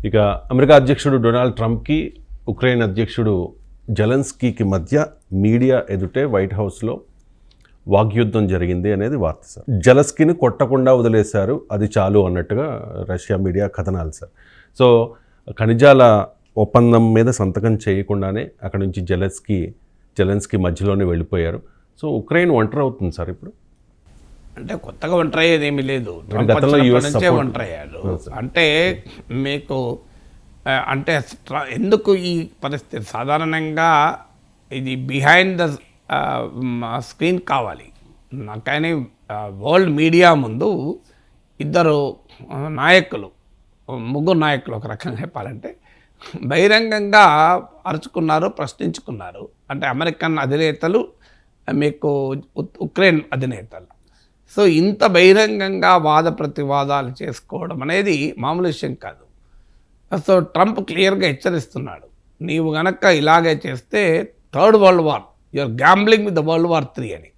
ఇక అమెరికా అధ్యక్షుడు Donald ట్రంప్కి Ukraine అధ్యక్షుడు జెలెన్స్కీకి మధ్య మీడియా ఎదుటే వైట్ హౌస్లో వాగ్యుద్ధం జరిగింది అనేది వార్త సార్. జెలెన్స్కీని కొట్టకుండా వదిలేశారు, అది చాలు అన్నట్టుగా రష్యా మీడియా కథనాలు సార్. సో ఖనిజాల ఒప్పందం మీద సంతకం చేయకుండానే అక్కడ నుంచి జెలెన్స్కీ మధ్యలోనే వెళ్ళిపోయారు. సో ఉక్రెయిన్ ఒంటరి అవుతుంది సార్ ఇప్పుడు. అంటే కొత్తగా ఒంటరి అయ్యేది ఏమీ లేదు, నుంచే ఒంటరి అయ్యాడు. అంటే మీకు అంటే ఎందుకు ఈ పరిస్థితి సాధారణంగా ఇది బిహైండ్ ద స్క్రీన్ కావాలి. కానీ వరల్డ్ మీడియా ముందు ఇద్దరు నాయకులు, ముగ్గురు నాయకులు ఒక రకంగా చెప్పాలంటే బహిరంగంగా అరుచుకున్నారు, ప్రశ్నించుకున్నారు. అంటే అమెరికన్ అధినేతలు, మీకు ఉక్రెయిన్ అధినేతలు. సో ఇంత బహిరంగంగా వాద ప్రతివాదాలు చేసుకోవడం అనేది మామూలు విషయం కాదు. సో ట్రంప్ క్లియర్గా హెచ్చరిస్తున్నాడు, నీవు గనక ఇలాగే చేస్తే third world war, you are gambling with the world war 3 అని.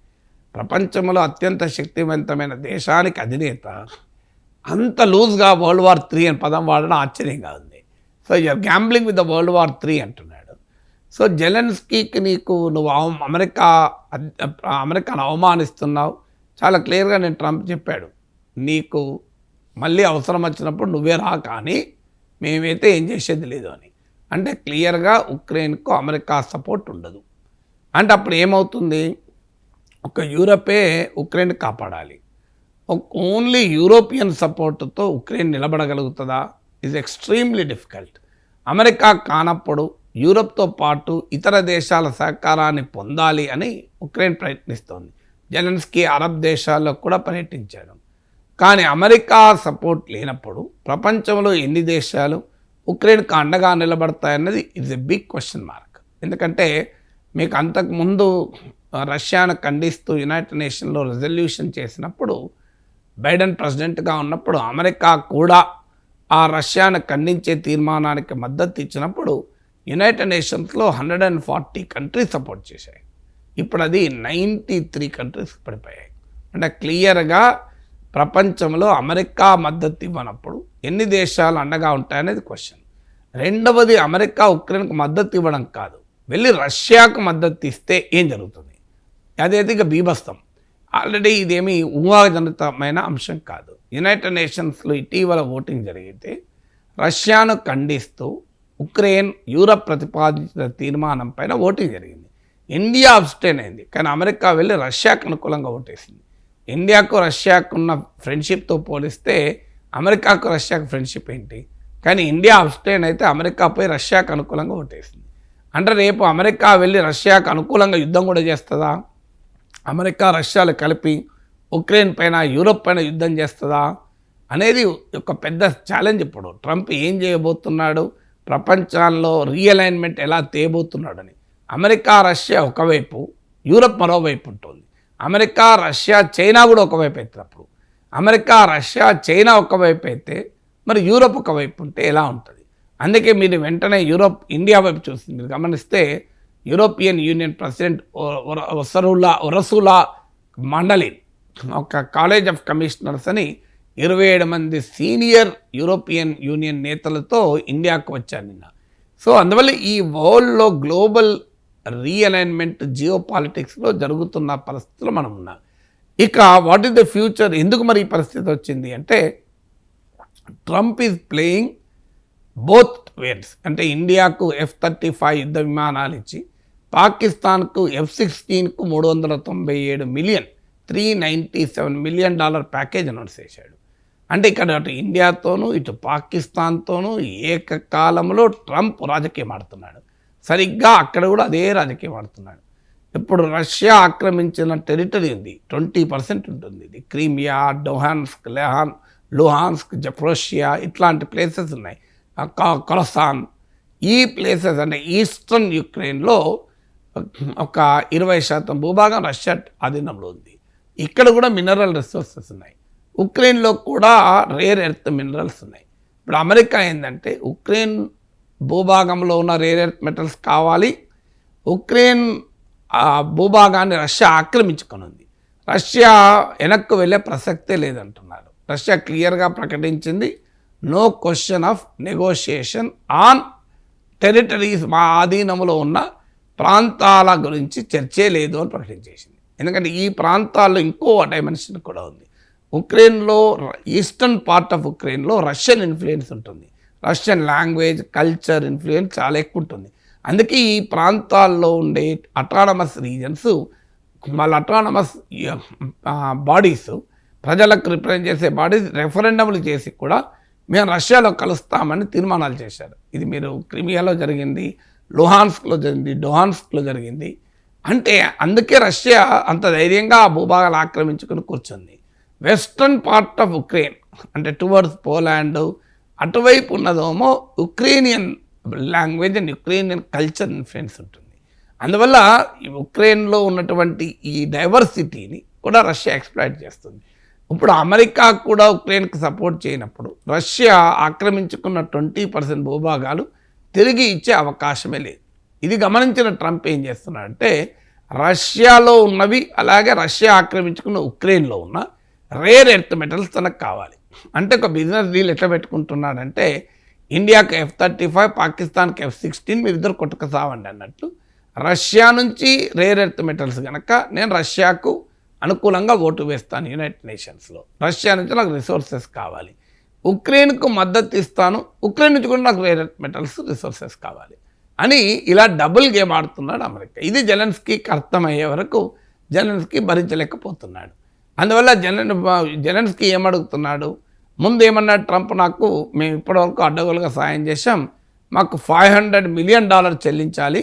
ప్రపంచంలో అత్యంత శక్తివంతమైన దేశానికి అధినేత అంత లూజ్గా వరల్డ్ వార్ 3 అని పదం వాడడం ఆశ్చర్యంగా ఉంది. So you are gambling with the world war 3 అంటున్నాడు. సో జెలెన్స్కీకి నువ్వు అమెరికాను అవమానిస్తున్నావు. చాలా క్లియర్గా నేను ట్రంప్ చెప్పాడు, నీకు మళ్ళీ అవసరం వచ్చినప్పుడు నువ్వే రా, కానీ మేమైతే ఏం చేసేది లేదు అని. అంటే క్లియర్గా ఉక్రెయిన్కు అమెరికా సపోర్ట్ ఉండదు. అంటే అప్పుడు ఏమవుతుంది, ఒక యూరపే ఉక్రెయిన్ కాపాడాలి. ఓన్లీ యూరోపియన్ సపోర్ట్తో Ukraine నిలబడగలుగుతుందా? Is extremely difficult. America కానప్పుడు యూరప్తో పాటు ఇతర దేశాల సహకారాన్ని పొందాలి అని ఉక్రెయిన్ ప్రయత్నిస్తోంది. జెలెన్స్కీ అరబ్ దేశాల్లో కూడా పర్యటించాడు. కానీ అమెరికా సపోర్ట్ లేనప్పుడు ప్రపంచంలో ఎన్ని దేశాలు ఉక్రెయిన్కు అండగా నిలబడతాయన్నది it's a big question mark. ఎందుకంటే మీకు అంతకుముందు రష్యాను ఖండిస్తూ యునైటెడ్ నేషన్లో రెజల్యూషన్ చేసినప్పుడు, బైడెన్ ప్రెసిడెంట్గా ఉన్నప్పుడు అమెరికా కూడా ఆ రష్యాను ఖండించే తీర్మానానికి మద్దతు ఇచ్చినప్పుడు యునైటెడ్ నేషన్స్లో 140 కంట్రీస్ సపోర్ట్ చేశాయి. ఇప్పుడు అది 93 కంట్రీస్ పడిపోయాయి. అంటే క్లియర్గా ప్రపంచంలో అమెరికా మద్దతు ఇవ్వనప్పుడు ఎన్ని దేశాలు అండగా ఉంటాయనేది క్వశ్చన్. రెండవది, అమెరికా ఉక్రెయిన్కు మద్దతు ఇవ్వడం కాదు, వెళ్ళి రష్యాకు మద్దతు ఇస్తే ఏం జరుగుతుంది? అదైతే ఇక బీభత్సం. ఆల్రెడీ ఇదేమీ ఊహాజనితమైన అంశం కాదు. యునైటెడ్ నేషన్స్లో ఇటీవల ఓటింగ్ జరిగితే రష్యాను ఖండిస్తూ ఉక్రెయిన్ యూరప్ ప్రతిపాదించిన తీర్మానం పైన ఓటింగ్ జరిగింది. ఇండియా అబ్స్టైన్ అయింది, కానీ అమెరికా వెళ్ళి రష్యాకు అనుకూలంగా ఓటేసింది. ఇండియాకు రష్యాకు ఉన్న ఫ్రెండ్షిప్తో పోలిస్తే అమెరికాకు రష్యాకు ఫ్రెండ్షిప్ ఏంటి? కానీ ఇండియా అబ్స్టైన్ అయితే అమెరికా పోయి రష్యాకు అనుకూలంగా ఓటేసింది. అంటే రేపు అమెరికా వెళ్ళి రష్యాకు అనుకూలంగా యుద్ధం కూడా చేస్తుందా? అమెరికా రష్యాలు కలిపి ఉక్రెయిన్ పైన, యూరోప్ పైన యుద్ధం చేస్తుందా అనేది ఒక పెద్ద ఛాలెంజ్. ఇప్పుడు ట్రంప్ ఏం చేయబోతున్నాడు, ప్రపంచంలో రీఅలైన్మెంట్ ఎలా తేబోతున్నాడని. అమెరికా రష్యా ఒకవైపు, యూరప్ మరోవైపు ఉంటుంది. అమెరికా రష్యా చైనా కూడా ఒకవైపు అవుతున్నప్పుడు, అమెరికా రష్యా చైనా ఒకవైపు అయితే మరి యూరప్ ఒకవైపు ఉంటే ఎలా ఉంటుంది? అందుకే మీరు వెంటనే ఇండియా వైపు చూస్తుంది. మీరు గమనిస్తే యూరోపియన్ యూనియన్ ప్రెసిడెంట్ ఉర్సులా మండలిన్ ఒక కాలేజ్ ఆఫ్ కమిషనర్స్ అని 27 మంది సీనియర్ యూరోపియన్ యూనియన్ నేతలతో ఇండియాకు వచ్చారు నిన్న. సో అందువల్ల ఈ వరల్డ్లో గ్లోబల్ రీఅలైన్మెంట్ జియో పాలిటిక్స్లో జరుగుతున్న పరిస్థితుల్లో మనం ఉన్నాం. ఇక వాట్ ఈస్ ద ఫ్యూచర్? ఎందుకు మరి ఈ పరిస్థితి వచ్చింది అంటే, Trump is playing both wares. అంటే ఇండియాకు F-35 యుద్ధ విమానాలు ఇచ్చి, పాకిస్తాన్కు F-16కు $397 మిలియన్, $397 మిలియన్ ప్యాకేజ్ అనౌన్స్ చేశాడు. అంటే ఇక్కడ అటు ఇండియాతోనూ ఇటు పాకిస్తాన్తోనూ ఏకకాలంలో ట్రంప్ రాజకీయం ఆడుతున్నాడు. సరిగ్గా అక్కడ కూడా అదే రాజకీయం ఆడుతున్నాడు. ఇప్పుడు రష్యా ఆక్రమించిన టెరిటరీ ఉంది, 20% ఉంటుంది. ఇది క్రీమియా, లుహాన్స్క్, జప్రోషియా ఇట్లాంటి ప్లేసెస్ ఉన్నాయి. కొరసాన్, ఈ ప్లేసెస్ అంటే ఈస్టర్న్ యుక్రెయిన్లో ఒక 20% భూభాగం రష్యా ఆధీనంలో ఉంది. ఇక్కడ కూడా మినరల్ రిసోర్సెస్ ఉన్నాయి. ఉక్రెయిన్లో కూడా రేర్ ఎర్త్ మినరల్స్ ఉన్నాయి. ఇప్పుడు అమెరికా ఏంటంటే ఉక్రెయిన్ భూభాగంలో ఉన్న రేర్ ఎర్త్ మెటల్స్ కావాలి, ఉక్రెయిన్ భూభాగాన్ని రష్యా ఆక్రమించుకొని ఉంది. రష్యా వెనక్కు వెళ్ళే ప్రసక్తే లేదంటున్నారు. రష్యా క్లియర్గా ప్రకటించింది, no question of negotiation on territories, మా ఆధీనంలో ఉన్న ప్రాంతాల గురించి చర్చే లేదు అని ప్రకటించేసింది. ఎందుకంటే ఈ ప్రాంతాల్లో ఇంకో డైమెన్షన్ కూడా ఉంది. ఉక్రెయిన్లో, ఈస్టర్న్ పార్ట్ ఆఫ్ ఉక్రెయిన్లో రష్యన్ ఇన్ఫ్లుయెన్స్ ఉంటుంది. రష్యన్ లాంగ్వేజ్, కల్చర్ ఇన్ఫ్లుయెన్స్ చాలా ఎక్కువ ఉంటుంది. అందుకే ఈ ప్రాంతాల్లో ఉండే అటానమస్ రీజన్స్, వాళ్ళ అటానమస్ బాడీస్, ప్రజలకు రిప్రజెంట్ చేసే బాడీస్ రెఫరెండమ్లు చేసి కూడా మేము రష్యాలో కలుస్తామని తీర్మానాలు చేశారు. ఇది మీరు క్రిమియాలో జరిగింది, లుహాన్స్క్లో జరిగింది, డొహాన్స్క్లో జరిగింది. అంటే అందుకే రష్యా అంత ధైర్యంగా ఆ భూభాగాలు ఆక్రమించుకుని కూర్చుంది. వెస్ట్రన్ పార్ట్ ఆఫ్ ఉక్రెయిన్ అంటే టువర్డ్స్ పోలాండ్ అటువైపు ఉన్నదేమో Ukrainian language and Ukrainian culture influence ఉంటుంది. అందువల్ల ఈ ఉక్రెయిన్లో ఉన్నటువంటి ఈ డైవర్సిటీని కూడా రష్యా ఎక్స్ప్లాయిట్ చేస్తుంది. ఇప్పుడు అమెరికా కూడా ఉక్రెయిన్కి సపోర్ట్ చేయనప్పుడు రష్యా ఆక్రమించుకున్న 20% భూభాగాలు తిరిగి ఇచ్చే అవకాశమే లేదు. ఇది గమనించిన ట్రంప్ ఏం చేస్తున్నాడంటే రష్యాలో ఉన్నవి, అలాగే రష్యా ఆక్రమించుకున్న ఉక్రెయిన్లో ఉన్న రేర్ ఎర్త్ మెటల్స్ తనకు కావాలి. అంటే ఒక బిజినెస్ డీల్ ఎట్లా పెట్టుకుంటున్నాడంటే ఇండియాకి F-35, పాకిస్తాన్కి F-16 మీరిద్దరు కొట్టుకు సావండి అన్నట్టు, రష్యా నుంచి రేర్ ఎర్త్ మెటల్స్ కనుక నేను రష్యాకు అనుకూలంగా ఓటు వేస్తాను యునైటెడ్ నేషన్స్లో, రష్యా నుంచి నాకు రిసోర్సెస్ కావాలి, ఉక్రెయిన్కు మద్దతు ఇస్తాను, ఉక్రెయిన్ నుంచి కూడా నాకు రేర్ ఎర్త్ మెటల్స్ రిసోర్సెస్ కావాలి అని ఇలా డబుల్ గేమ్ ఆడుతున్నాడు అమెరికా. ఇది జెలెన్స్కీకి అర్థమయ్యే వరకు జెలెన్స్కీ భరించలేకపోతున్నాడు. అందువల్ల జెలెన్స్కీ ఏమడుగుతున్నాడు, ముందు ఏమన్నాడు ట్రంప్, నాకు మేము ఇప్పటివరకు అడ్డగోలుగా సాయం చేశాం, మాకు $500 మిలియన్ చెల్లించాలి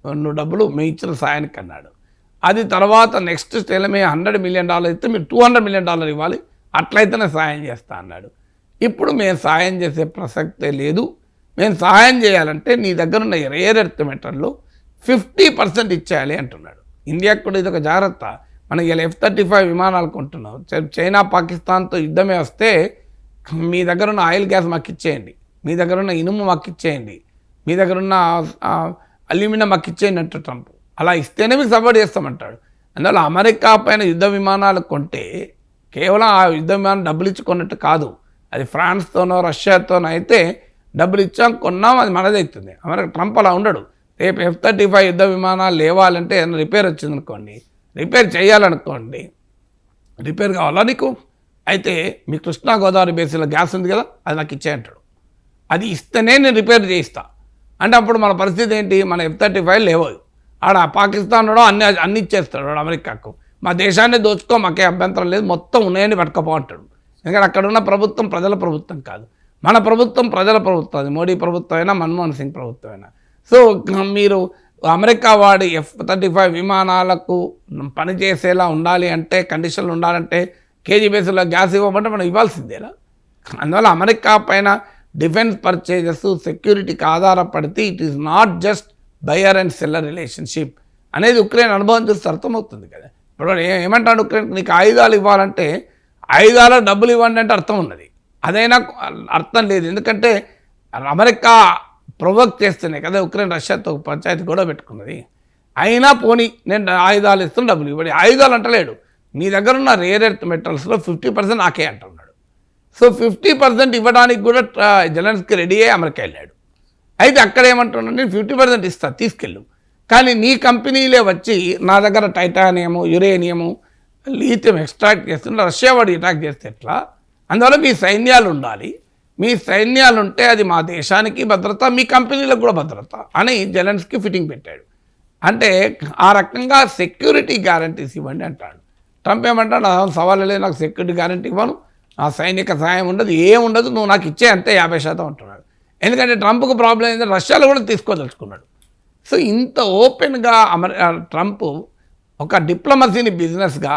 నువ్వు డబ్బులు మేము ఇచ్చిన సాయానికి అన్నాడు. అది తర్వాత నెక్స్ట్ స్టేలో మేము $100 మిలియన్ ఇస్తే మీరు $200 మిలియన్ ఇవ్వాలి, అట్లయితేనే సాయం చేస్తా అన్నాడు. ఇప్పుడు మేము సాయం చేసే ప్రసక్తే లేదు, మేము సహాయం చేయాలంటే నీ దగ్గర ఉన్న రేర్ ఎర్త్ మెటల్లో 50% ఇచ్చేయాలి అంటున్నాడు. ఇండియాకు కూడా ఇది ఒక జాగ్రత్త. మనకి ఇలా F-35 విమానాలు కొంటున్నాం, చైనా పాకిస్తాన్తో యుద్ధమే వస్తే మీ దగ్గర ఉన్న ఆయిల్ గ్యాస్ మాకు ఇచ్చేయండి, మీ దగ్గర ఉన్న ఇనుము మాకు ఇచ్చేయండి, మీ దగ్గర ఉన్న అల్యూమినియం మాకు ఇచ్చేయండి అంటారు ట్రంప్. అలా ఇస్తేనే మీకు సపోర్ట్ చేస్తామంటాడు. అందువల్ల అమెరికా పైన యుద్ధ విమానాలు కొంటే కేవలం ఆ యుద్ధ విమానం డబ్బులు ఇచ్చి కొన్నట్టు కాదు, అది ఫ్రాన్స్తోనో రష్యాతోనో అయితే డబ్బులు ఇచ్చాం కొన్నాం, అది మనది అవుతుంది. అమెరికా ట్రంప్ అలా ఉండడు. రేపు F-35 యుద్ధ విమానాలు లేవాలంటే ఏదైనా రిపేర్ వచ్చిందనుకోండి, రిపేర్ చేయాలనుకోండి, రిపేర్ కావాలా నీకు, అయితే మీ కృష్ణా గోదావరి బేసిన్లో గ్యాస్ ఉంది కదా అది నాకు ఇచ్చేయంటాడు. అది ఇస్తేనే నేను రిపేర్ చేయిస్తా అంటే అప్పుడు మన పరిస్థితి ఏంటి, మన F-35 లేవు, ఆడ పాకిస్తాన్ వాడు అన్ని ఇచ్చేస్తాడు వాడు అమెరికాకు, మా దేశాన్ని దోచుకో మాకే అభ్యంతరం లేదు, మొత్తం ఉన్నాయని పట్టుకపో అంటాడు. ఎందుకంటే అక్కడ ఉన్న ప్రభుత్వం ప్రజల ప్రభుత్వం కాదు, మన ప్రభుత్వం ప్రజల ప్రభుత్వం, అది మోడీ ప్రభుత్వం అయినా మన్మోహన్ సింగ్ ప్రభుత్వం అయినా. సో మీరు అమెరికా వాడి F-35 విమానాలకు పనిచేసేలా ఉండాలి అంటే, కండిషన్లు ఉండాలంటే కేజీ బేస్లో గ్యాస్ ఇవ్వమంటే మనం ఇవ్వాల్సిందేనా? అందువల్ల అమెరికా పైన డిఫెన్స్ పర్చేజెస్ సెక్యూరిటీకి ఆధారపడితే it is not just buyer and seller relationship అనేది ఉక్రెయిన్ అనుభవం చూస్తే అర్థమవుతుంది కదా. ఇప్పుడు ఏమంటాడు ఉక్రెయిన్, నీకు ఆయుధాలు ఇవ్వాలంటే ఆయుధాలు డబ్బులు ఇవ్వండి అంటే అర్థం ఉన్నది, అదైనా అర్థం లేదు. ఎందుకంటే అమెరికా ప్రొవోక్ చేస్తేనే కదా ఉక్రెయిన్ రష్యాతో పంచాయతీ గొడవ పెట్టుకున్నది. అయినా పోనీ నేను ఆయుధాలు ఇస్తాను డబ్బులు ఇవ్వండి, ఆయుధాలు అంటలేడు, నీ దగ్గర ఉన్న రేర్ ఎర్త్ మెటల్స్లో 50% నాకే అంటున్నాడు. సో 50% ఇవ్వడానికి కూడా జెలెన్స్కీ రెడీ అయ్యి అమెరికా వెళ్ళాడు. అయితే అక్కడ ఏమంటున్నాడు, నేను 50% ఇస్తా తీసుకెళ్ళు, కానీ నీ కంపెనీలే వచ్చి నా దగ్గర టైటానియము, యురేనియము, లీథియం ఎక్స్ట్రాక్ట్ చేస్తుంటే రష్యా వాడు అటాక్ చేస్తే ఎట్లా? అందువల్ల మీ సైన్యాలు ఉండాలి, మీ సైన్యాలు ఉంటే అది మా దేశానికి భద్రత, మీ కంపెనీలకు కూడా భద్రత అని జెలెన్స్కీ ఫిట్టింగ్ పెట్టాడు. అంటే ఆ రకంగా సెక్యూరిటీ గ్యారంటీస్ ఇవ్వండి అంటాడు. ట్రంప్ ఏమంటాడు, సవాల్ లేదు, నాకు సెక్యూరిటీ గ్యారంటీ ఇవ్వను, ఆ సైనిక సహాయం ఉండదు, ఏముండదు, నువ్వు నాకు ఇచ్చే అంతే 50% అంటున్నాడు. ఎందుకంటే ట్రంప్కు ప్రాబ్లం ఏంటంటే రష్యాలో కూడా తీసుకోదలుచుకున్నాడు. సో ఇంత ఓపెన్గా ట్రంప్ ఒక డిప్లొమసీని బిజినెస్గా,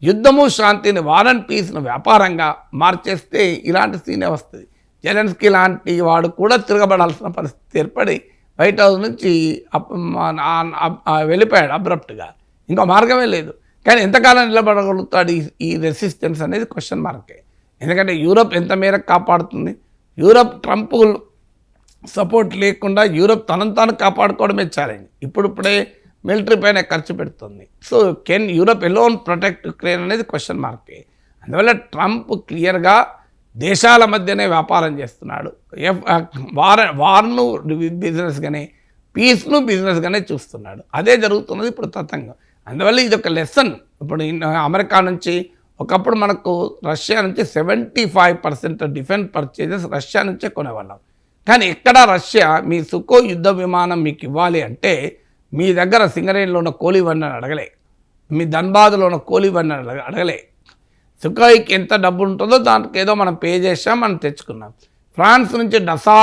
యుద్ధము శాంతిని, వార్ అండ్ పీస్ను వ్యాపారంగా మార్చేస్తే ఇలాంటి సీనే వస్తుంది. జెలెన్స్కీ లాంటి వాడు కూడా తిరగబడాల్సిన పరిస్థితి ఏర్పడి వైట్ హౌస్ నుంచి వెళ్ళిపోయాడు అబ్రప్ట్గా, ఇంకా మార్గమే లేదు. కానీ ఎంతకాలం నిలబడగలుగుతాడు ఈ రెసిస్టెన్స్ అనేది క్వశ్చన్ మార్కే. ఎందుకంటే యూరోప్ ఎంత మేరకు కాపాడుతుంది, యూరోప్ ట్రంప్ సపోర్ట్ లేకుండా యూరోప్ తనను తాను కాపాడుకోవడమే ఛాలెంజ్. ఇప్పుడిప్పుడే మిలిటరీ పైన ఖర్చు పెడుతుంది. So can Europe alone protect Ukraine అనేది క్వశ్చన్ మార్కే. అందువల్ల ట్రంప్ క్లియర్గా దేశాల మధ్యనే వ్యాపారం చేస్తున్నాడు. వార్ను బిజినెస్గానే, పీస్ను బిజినెస్గానే చూస్తున్నాడు. అదే జరుగుతున్నది ఇప్పుడు తతంగం. అందువల్ల ఇది ఒక లెసన్. ఇప్పుడు అమెరికా నుంచి ఒకప్పుడు మనకు రష్యా నుంచి 75% డిఫెన్స్ పర్చేజెస్ రష్యా నుంచే కొనేవాళ్ళం. కానీ ఎక్కడ రష్యా మీ సుకో యుద్ధ విమానం మీకు ఇవ్వాలి అంటే మీ దగ్గర సింగరేణిలో ఉన్న కోలివన్నీ అడగలే, మీ ధన్బాద్లో ఉన్న కోలివన్నీ అడగలే. సుకోయికి ఎంత డబ్బు ఉంటుందో దానికి ఏదో మనం పే చేసాం, మనం తెచ్చుకున్నాం. ఫ్రాన్స్ నుంచి డసా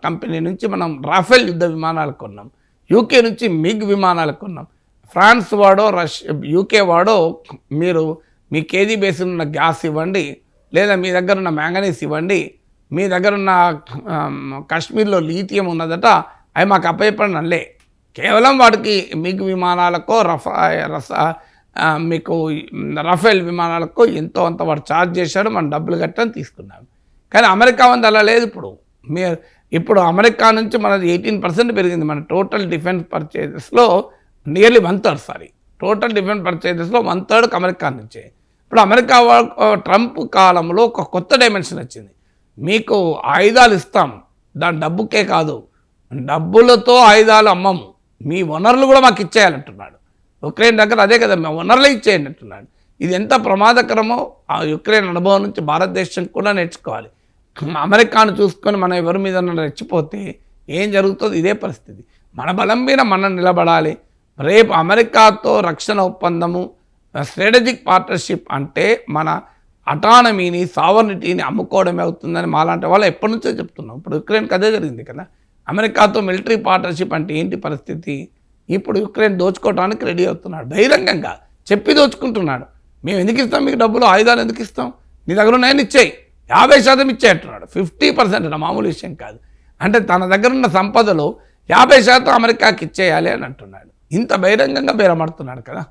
కంపెనీ నుంచి మనం రాఫెల్ యుద్ధ విమానాలు కొన్నాం. యూకే నుంచి మిగ్ విమానాలు కొన్నాం. ఫ్రాన్స్ వాడో యూకే వాడో మీరు మీ కేజీ బేసిన్ ఉన్న గ్యాస్ ఇవ్వండి, లేదా మీ దగ్గర ఉన్న మ్యాంగనీస్ ఇవ్వండి, మీ దగ్గర ఉన్న కాశ్మీర్లో లీథియం ఉన్నదట, అవి మాకు అప్పచెప్పండి అనలే. కేవలం వాడికి మిగ్ విమానాలకో మీకు రఫేల్ విమానాలకు ఎంతో అంత వాడు ఛార్జ్ చేశాడు, మనం డబ్బులు కట్టని తీసుకున్నాం. కానీ అమెరికా ఉంది అలా లేదు. ఇప్పుడు అమెరికా నుంచి మనది 18% పెరిగింది. మన టోటల్ డిఫెన్స్ పర్చేజెస్లో నియర్లీ 1/3 టోటల్ డిఫెన్స్ పర్చేజెస్లో 1/3 అమెరికా నుంచే. ఇప్పుడు అమెరికా ట్రంప్ కాలంలో ఒక కొత్త డైమెన్షన్ వచ్చింది. మీకు ఆయుధాలు ఇస్తాం, దాని డబ్బుకే కాదు, డబ్బులతో ఆయుధాలు అమ్మము, మీ వనరులు కూడా మాకు ఇచ్చేయాలంటున్నాడు. ఉక్రెయిన్ దగ్గర అదే కదా, మేము వనరులే ఇచ్చేయండి అంటున్నాడు. ఇది ఎంత ప్రమాదకరమో ఆ యుక్రెయిన్ అనుభవం నుంచి భారతదేశం కూడా నేర్చుకోవాలి. అమెరికాను చూసుకొని మనం ఎవరి మీద రెచ్చిపోతే ఏం జరుగుతుందో ఇదే పరిస్థితి. మన బలం మీద మనం నిలబడాలి. రేపు అమెరికాతో రక్షణ ఒప్పందము, స్ట్రాటజిక్ పార్ట్నర్షిప్ అంటే మన అటానమీని, సావర్నిటీని అమ్ముకోవడమే అవుతుందని మాలాంటి వాళ్ళు ఎప్పటి నుంచో చెప్తున్నాం. ఇప్పుడు యుక్రెయిన్కి అదే జరిగింది కదా. అమెరికాతో మిలిటరీ పార్ట్నర్షిప్ అంటే ఏంటి పరిస్థితి? ఇప్పుడు యుక్రెయిన్ దోచుకోవడానికి రెడీ అవుతున్నాడు, బహిరంగంగా చెప్పి దోచుకుంటున్నాడు. మేము ఎందుకు ఇస్తాం మీకు డబ్బులు, ఆయుధాలు ఎందుకు ఇస్తాం, నీ దగ్గర ఉన్నాయని ఇచ్చేయి, 50% ఇచ్చే అంటున్నాడు. 50% మామూలు విషయం కాదు. అంటే తన దగ్గర ఉన్న సంపదలో 50% అమెరికాకి ఇచ్చేయాలి అని అంటున్నాడు. ఇంత బహిరంగంగా బేరమాడుతున్నాడు కదా.